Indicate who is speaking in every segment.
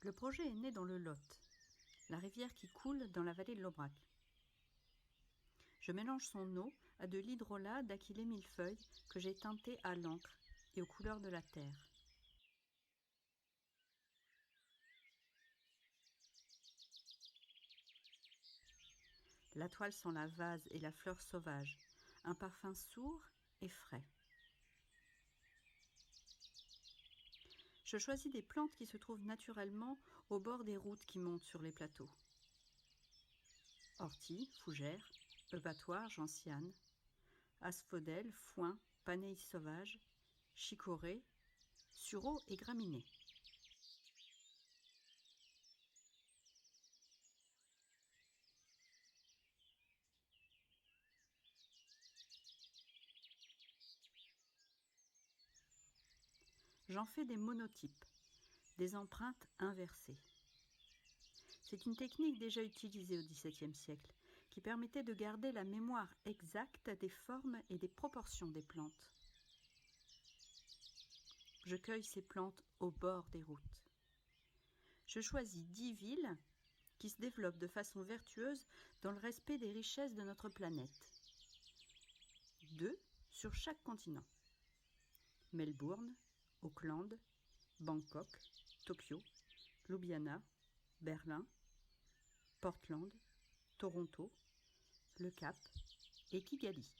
Speaker 1: Le projet est né dans le Lot, la rivière qui coule dans la vallée de l'Aubrac. Je mélange son eau à de l'hydrolat d'Achillée millefeuille que j'ai teinté à l'encre et aux couleurs de la terre. La toile sent la vase et la fleur sauvage, un parfum sourd et frais. Je choisis des plantes qui se trouvent naturellement au bord des routes qui montent sur les plateaux. Ortie, fougères, eupatoire, gentiane, asphodèle, foin, panéis sauvage, chicorée, sureau et graminées. J'en fais des monotypes, des empreintes inversées. C'est une technique déjà utilisée au XVIIe siècle, qui permettait de garder la mémoire exacte des formes et des proportions des plantes. Je cueille ces plantes au bord des routes. Je choisis 10 villes qui se développent de façon vertueuse dans le respect des richesses de notre planète. 2 sur chaque continent. Melbourne, Auckland, Bangkok, Tokyo, Ljubljana, Berlin, Portland, Toronto, Le Cap et Kigali.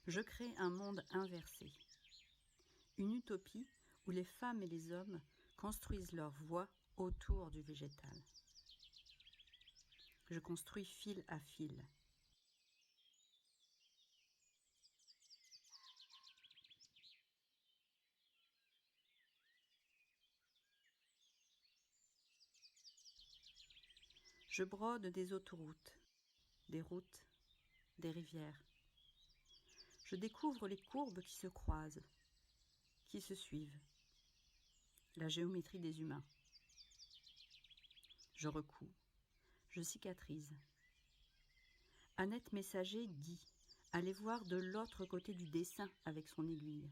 Speaker 1: Je crée un monde inversé, une utopie où les femmes et les hommes construisent leur voie autour du végétal. Je construis fil à fil. Je brode des autoroutes, des routes, des rivières. Je découvre les courbes qui se croisent, qui se suivent, la géométrie des humains. Je recouds, je cicatrise. Annette Messager dit « Allez voir de l'autre côté du dessin avec son aiguille ».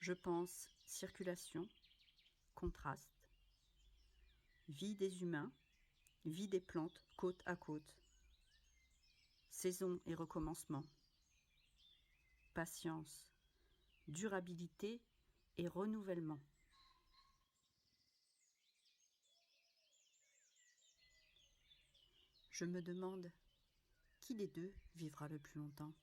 Speaker 1: Je pense circulation, contraste, vie des humains, vie des plantes côte à côte, saison et recommencement, patience, durabilité et renouvellement. Je me demande qui des deux vivra le plus longtemps.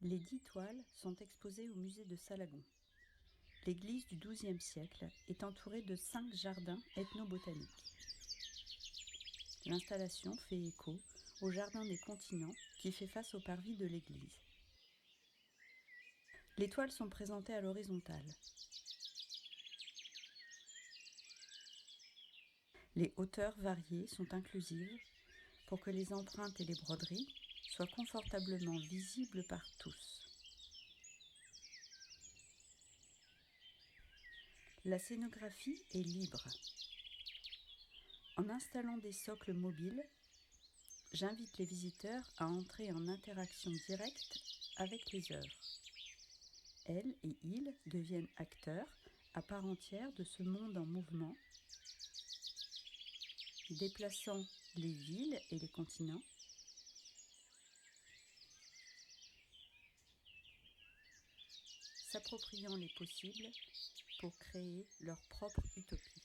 Speaker 1: Les 10 toiles sont exposées au musée de Salagon. L'église du XIIe siècle est entourée de 5 jardins ethnobotaniques. L'installation fait écho au jardin des continents qui fait face au parvis de l'église. Les toiles sont présentées à l'horizontale. Les hauteurs variées sont inclusives pour que les empreintes et les broderies soient confortablement visibles par tous. La scénographie est libre. En installant des socles mobiles, j'invite les visiteurs à entrer en interaction directe avec les œuvres. Elles et ils deviennent acteurs à part entière de ce monde en mouvement, déplaçant les villes et les continents, s'appropriant les possibles pour créer leur propre utopie.